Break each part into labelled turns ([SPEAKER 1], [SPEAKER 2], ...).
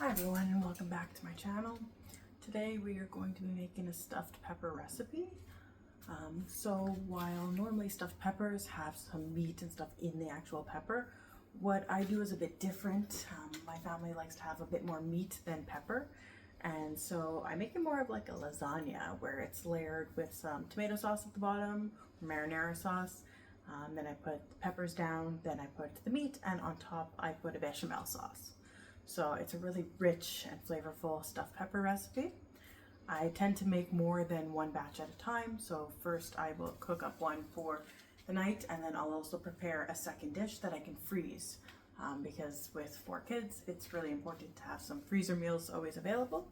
[SPEAKER 1] Hi everyone and welcome back to my channel. Today we are going to be making a stuffed pepper recipe. So while normally stuffed peppers have some meat and stuff in the actual pepper, what I do is a bit different. My family likes to have a bit more meat than pepper, and so I make it more of like a lasagna where it's layered with some tomato sauce at the bottom, marinara sauce. Then I put the peppers down, then I put the meat, and on top I put a bechamel sauce. So it's a really rich and flavorful stuffed pepper recipe. I tend to make more than one batch at a time. So first I will cook up one for the night, and then I'll also prepare a second dish that I can freeze. Because with 4 kids, it's really important to have some freezer meals always available.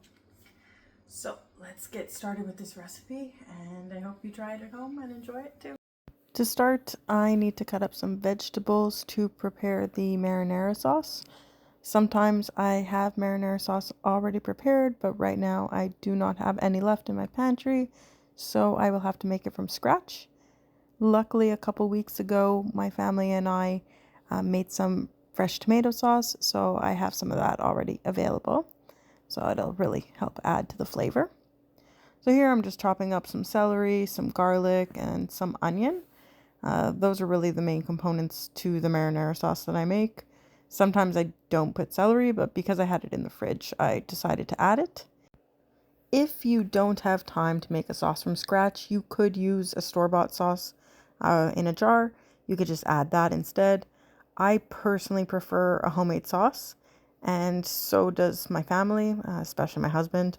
[SPEAKER 1] So let's get started with this recipe, and I hope you try it at home and enjoy it too. To start, I need to cut up some vegetables to prepare the marinara sauce. Sometimes I have marinara sauce already prepared, but right now I do not have any left in my pantry, so I will have to make it from scratch. Luckily, a couple weeks ago, my family and I made some fresh tomato sauce, so I have some of that already available. So it'll really help add to the flavor. So here I'm just chopping up some celery, some garlic, and some onion. Those are really the main components to the marinara sauce that I make. Sometimes I don't put celery, but because I had it in the fridge, I decided to add it. If you don't have time to make a sauce from scratch, you could use a store-bought sauce in a jar. You could just add that instead. I personally prefer a homemade sauce, and so does my family, especially my husband.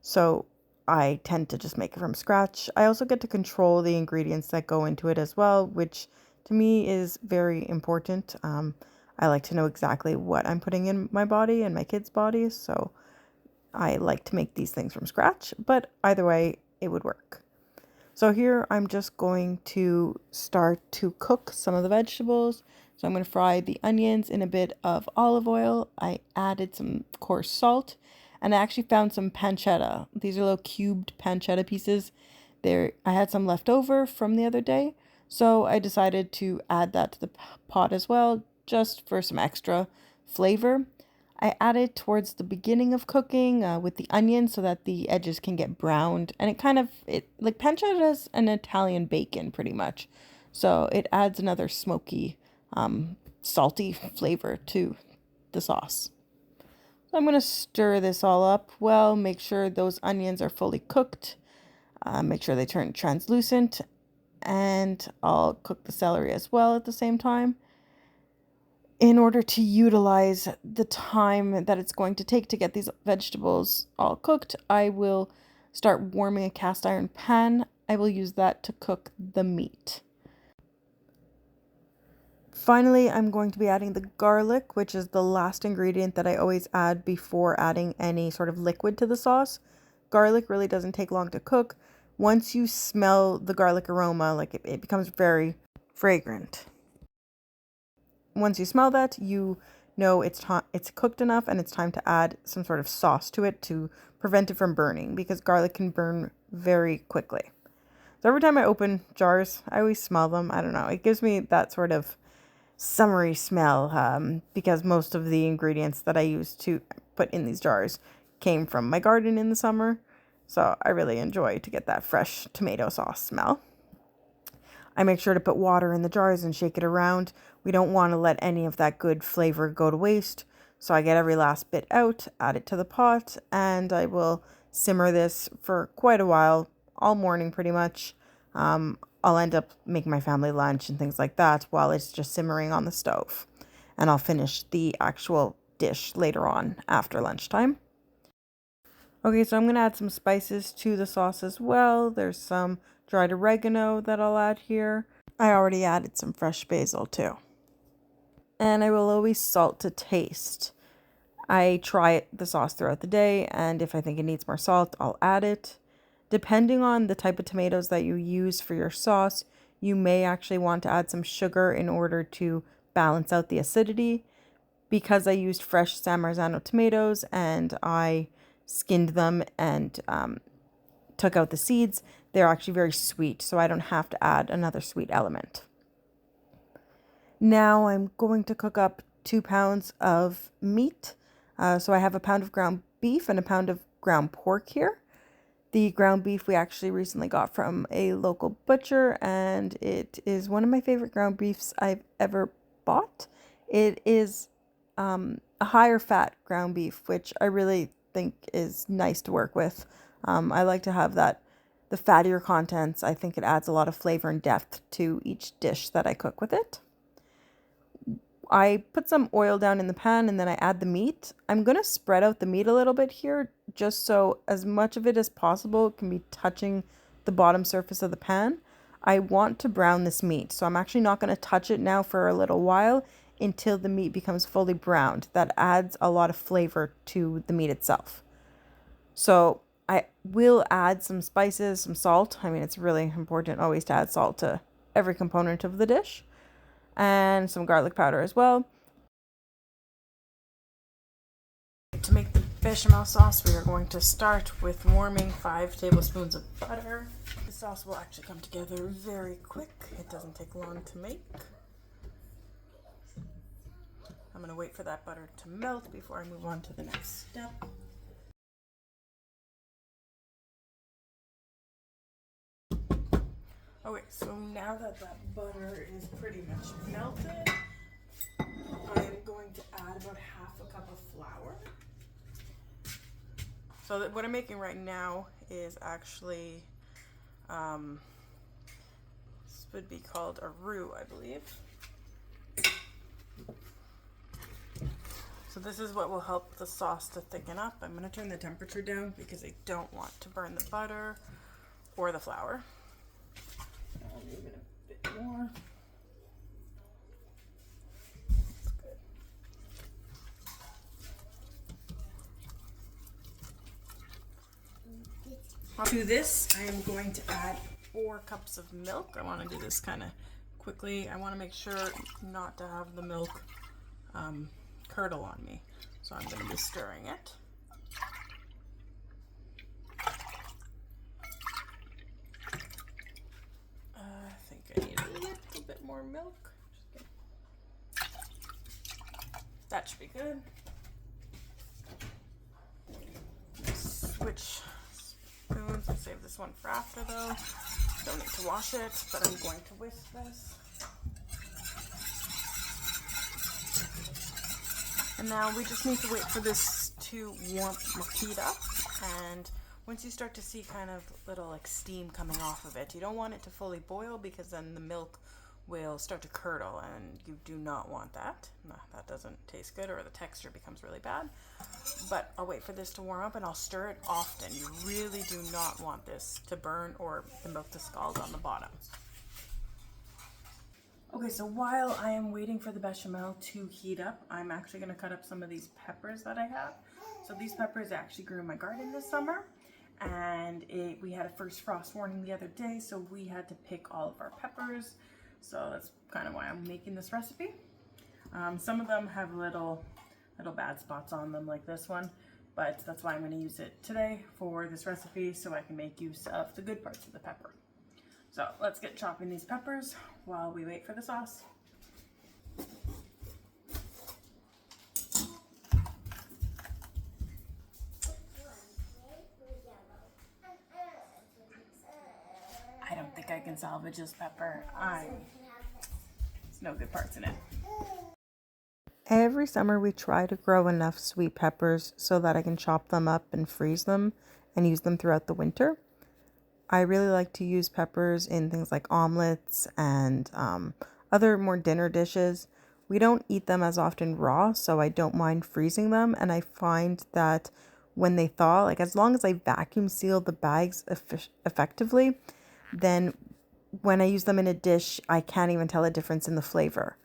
[SPEAKER 1] So I tend to just make it from scratch. I also get to control the ingredients that go into it as well, which to me is very important. I like to know exactly what I'm putting in my body and my kids' bodies, so I like to make these things from scratch, but either way, it would work. So here I'm just going to start to cook some of the vegetables. So I'm going to fry the onions in a bit of olive oil. I added some coarse salt, and I actually found some pancetta. These are little cubed pancetta pieces. I had some left over from the other day, so I decided to add that to the pot as well, just for some extra flavor. I add it towards the beginning of cooking with the onion so that the edges can get browned, and it like pancetta is an Italian bacon pretty much, so it adds another smoky, salty flavor to the sauce. So I'm going to stir this all up well, make sure those onions are fully cooked, make sure they turn translucent, and I'll cook the celery as well at the same time. In order to utilize the time that it's going to take to get these vegetables all cooked, I will start warming a cast iron pan. I will use that to cook the meat. Finally, I'm going to be adding the garlic, which is the last ingredient that I always add before adding any sort of liquid to the sauce. Garlic really doesn't take long to cook. Once you smell the garlic aroma, it becomes very fragrant. Once you smell that, you know it's cooked enough and it's time to add some sort of sauce to it to prevent it from burning, because garlic can burn very quickly. So every time I open jars, I always smell them. I don't know. It gives me that sort of summery smell because most of the ingredients that I use to put in these jars came from my garden in the summer. So I really enjoy to get that fresh tomato sauce smell. I make sure to put water in the jars and shake it around. We don't want to let any of that good flavor go to waste. So I get every last bit out, add it to the pot, and I will simmer this for quite a while, all morning pretty much. I'll end up making my family lunch and things like that while it's just simmering on the stove. And I'll finish the actual dish later on after lunchtime. Okay, so I'm going to add some spices to the sauce as well. There's some dried oregano that I'll add here. I already added some fresh basil too. And I will always salt to taste. I try the sauce throughout the day, and if I think it needs more salt, I'll add it. Depending on the type of tomatoes that you use for your sauce, you may actually want to add some sugar in order to balance out the acidity. Because I used fresh San Marzano tomatoes and I skinned them and took out the seeds, they're actually very sweet, so I don't have to add another sweet element. Now I'm going to cook up 2 pounds of meat.
[SPEAKER 2] So I have a pound of ground beef and a pound of ground pork here. The ground beef we actually recently got from a local butcher, and it is one of my favorite ground beefs I've ever bought. It is a higher fat ground beef, which I really think is nice to work with. I like to have the fattier contents. I think it adds a lot of flavor and depth to each dish that I cook with it. I put some oil down in the pan and then I add the meat. I'm going to spread out the meat a little bit here just so as much of it as possible can be touching the bottom surface of the pan. I want to brown this meat, so I'm actually not going to touch it now for a little while until the meat becomes fully browned. That adds a lot of flavor to the meat itself. So I will add some spices, some salt. I mean, it's really important always to add salt to every component of the dish. And some garlic powder as well.
[SPEAKER 1] To make the bechamel sauce, we are going to start with warming 5 tablespoons of butter. The sauce will actually come together very quick. It doesn't take long to make. I'm going to wait for that butter to melt before I move on to the next step. Okay, so now that butter is pretty much melted, I'm going to add about half a cup of flour. So what I'm making right now is actually, this would be called a roux, I believe. So this is what will help the sauce to thicken up. I'm going to turn the temperature down because I don't want to burn the butter or the flour. I'll leave it a bit more. To this, I am going to add 4 cups of milk. I want to do this kind of quickly. I want to make sure not to have the milk curdle on me. So I'm going to be stirring it. I think I need a little bit more milk. That should be good. Switch spoons. I'll save this one for after though. Don't need to wash it, but I'm going to whisk this. And now we just need to wait for this to heat up. And once you start to see kind of little like steam coming off of it, you don't want it to fully boil because then the milk will start to curdle, and you do not want that. No, that doesn't taste good, or the texture becomes really bad. But I'll wait for this to warm up and I'll stir it often. You really do not want this to burn or the milk to scald on the bottom. Okay, so while I am waiting for the bechamel to heat up, I'm actually going to cut up some of these peppers that I have. So these peppers I actually grew in my garden this summer, and we had a first frost warning the other day, so we had to pick all of our peppers. So that's kind of why I'm making this recipe. Some of them have little bad spots on them like this one, but that's why I'm going to use it today for this recipe so I can make use of the good parts of the pepper. So let's get chopping these peppers while we wait for the sauce. I don't think I can salvage this pepper. There's no good parts in it.
[SPEAKER 2] Every summer we try to grow enough sweet peppers so that I can chop them up and freeze them and use them throughout the winter. I really like to use peppers in things like omelets and other more dinner dishes. We don't eat them as often raw, so I don't mind freezing them. And I find that when they thaw, like as long as I vacuum seal the bags effectively, then when I use them in a dish, I can't even tell a difference in the flavor.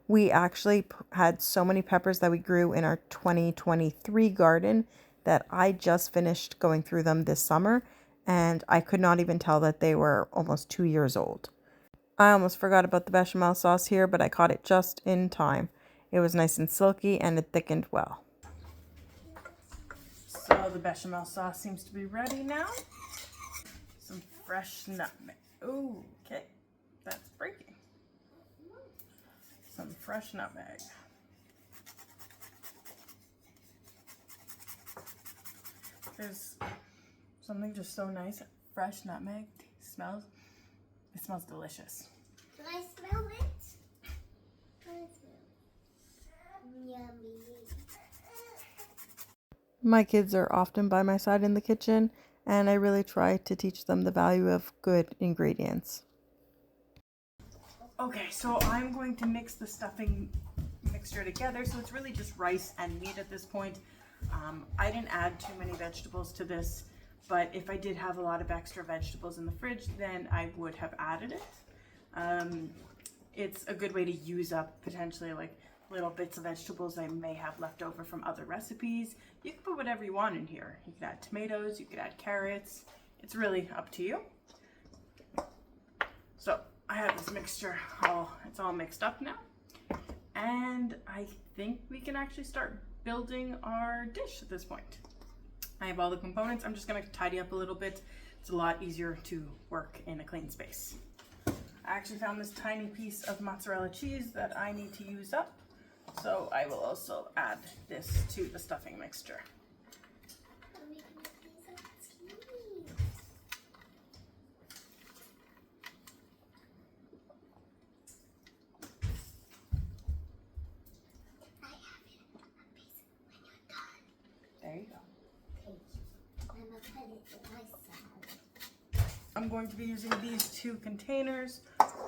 [SPEAKER 2] We actually had so many peppers that we grew in our 2023 garden that I just finished going through them this summer, and I could not even tell that they were almost 2 years old. I almost forgot about the bechamel sauce here, but I caught it just in time. It was nice and silky and it thickened well.
[SPEAKER 1] So the bechamel sauce seems to be ready now. Some fresh nutmeg. Ooh, okay, that's breaking. Some fresh nutmeg. There's something just so nice. Fresh nutmeg. It smells delicious.
[SPEAKER 3] Can I smell it? Can I smell? Yummy.
[SPEAKER 2] My kids are often by my side in the kitchen, and I really try to teach them the value of good ingredients.
[SPEAKER 1] Okay, so I'm going to mix the stuffing mixture together. So it's really just rice and meat at this point. I didn't add too many vegetables to this, but if I did have a lot of extra vegetables in the fridge, then I would have added it. It's a good way to use up potentially like little bits of vegetables I may have left over from other recipes. You can put whatever you want in here. You could add tomatoes, you could add carrots. It's really up to you. So I have this mixture it's all mixed up now. And I think we can actually start building our dish at this point. I have all the components. I'm just gonna tidy up a little bit. It's a lot easier to work in a clean space. I actually found this tiny piece of mozzarella cheese that I need to use up. So I will also add this to the stuffing mixture. There you go. I'm going to be using these 2 containers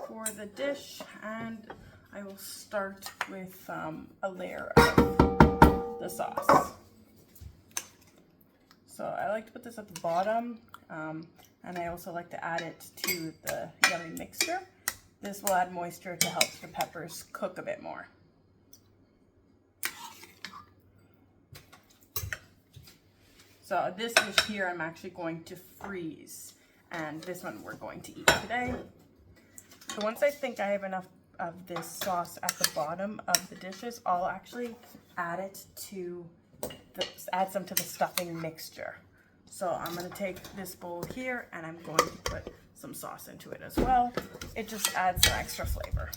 [SPEAKER 1] for the dish, and I will start with a layer of the sauce. So I like to put this at the bottom, and I also like to add it to the yummy mixture. This will add moisture to help the peppers cook a bit more. So this dish here I'm actually going to freeze, and this one we're going to eat today. So once I think I have enough of this sauce at the bottom of the dishes, I'll actually add it to add some to the stuffing mixture. So I'm going to take this bowl here and I'm going to put some sauce into it as well. It just adds some extra flavor.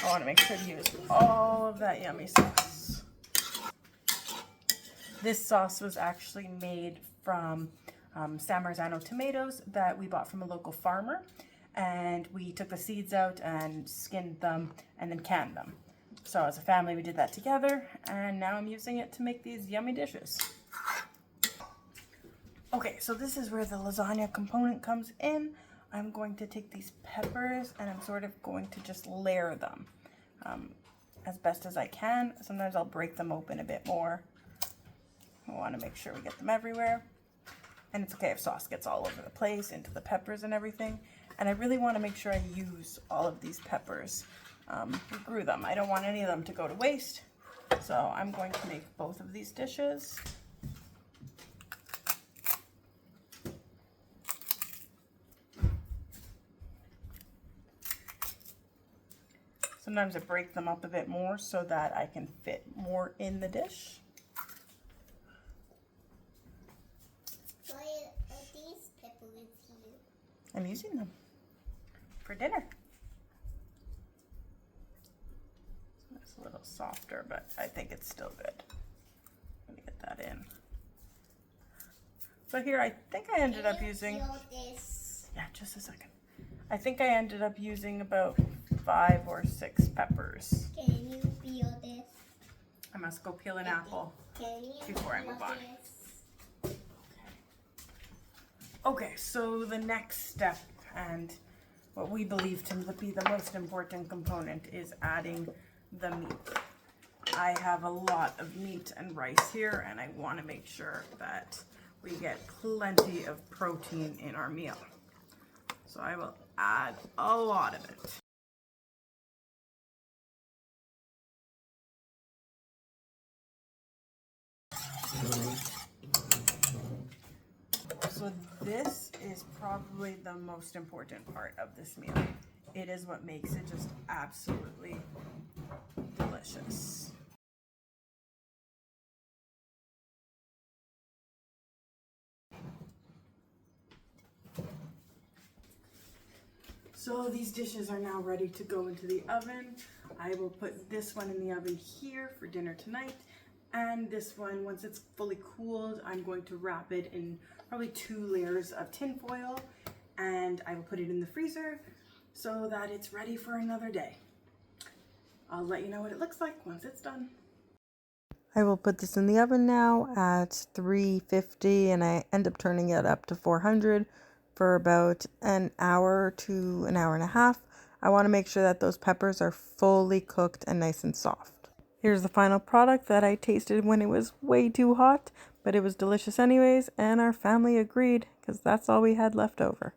[SPEAKER 1] I want to make sure to use all of that yummy sauce. This sauce was actually made from San Marzano tomatoes that we bought from a local farmer, and we took the seeds out and skinned them and then canned them. So as a family we did that together, and now I'm using it to make these yummy dishes. Okay, so this is where the lasagna component comes in. I'm going to take these peppers and I'm sort of going to just layer them as best as I can. Sometimes I'll break them open a bit more. I want to make sure we get them everywhere. And it's okay if sauce gets all over the place, into the peppers and everything. And I really want to make sure I use all of these peppers. We grew them. I don't want any of them to go to waste. So I'm going to make both of these dishes. Sometimes I break them up a bit more so that I can fit more in the dish.
[SPEAKER 3] Why are these peppers here?
[SPEAKER 1] I'm using them for dinner. It's a little softer, but I think it's still good. Let me get that in. So here I think I ended up using...
[SPEAKER 3] This?
[SPEAKER 1] Yeah, just a second. I think I ended up using about 5 or 6 peppers.
[SPEAKER 3] Can you peel this?
[SPEAKER 1] I must go peel an apple before I move on. Okay, so the next step, and what we believe to be the most important component, is adding the meat. I have a lot of meat and rice here, and I want to make sure that we get plenty of protein in our meal. So I will add a lot of it. So this is probably the most important part of this meal. It is what makes it just absolutely delicious. So these dishes are now ready to go into the oven. I will put this one in the oven here for dinner tonight, And this one, once it's fully cooled, I'm going to wrap it in probably 2 layers of tin foil, and I will put it in the freezer so that it's ready for another day. I'll let you know what it looks like once it's done.
[SPEAKER 2] I will put this in the oven now at 350, and I end up turning it up to 400 for about an hour to an hour and a half. I want to make sure that those peppers are fully cooked and nice and soft. Here's the final product that I tasted when it was way too hot, but it was delicious anyways, and our family agreed because that's all we had left over.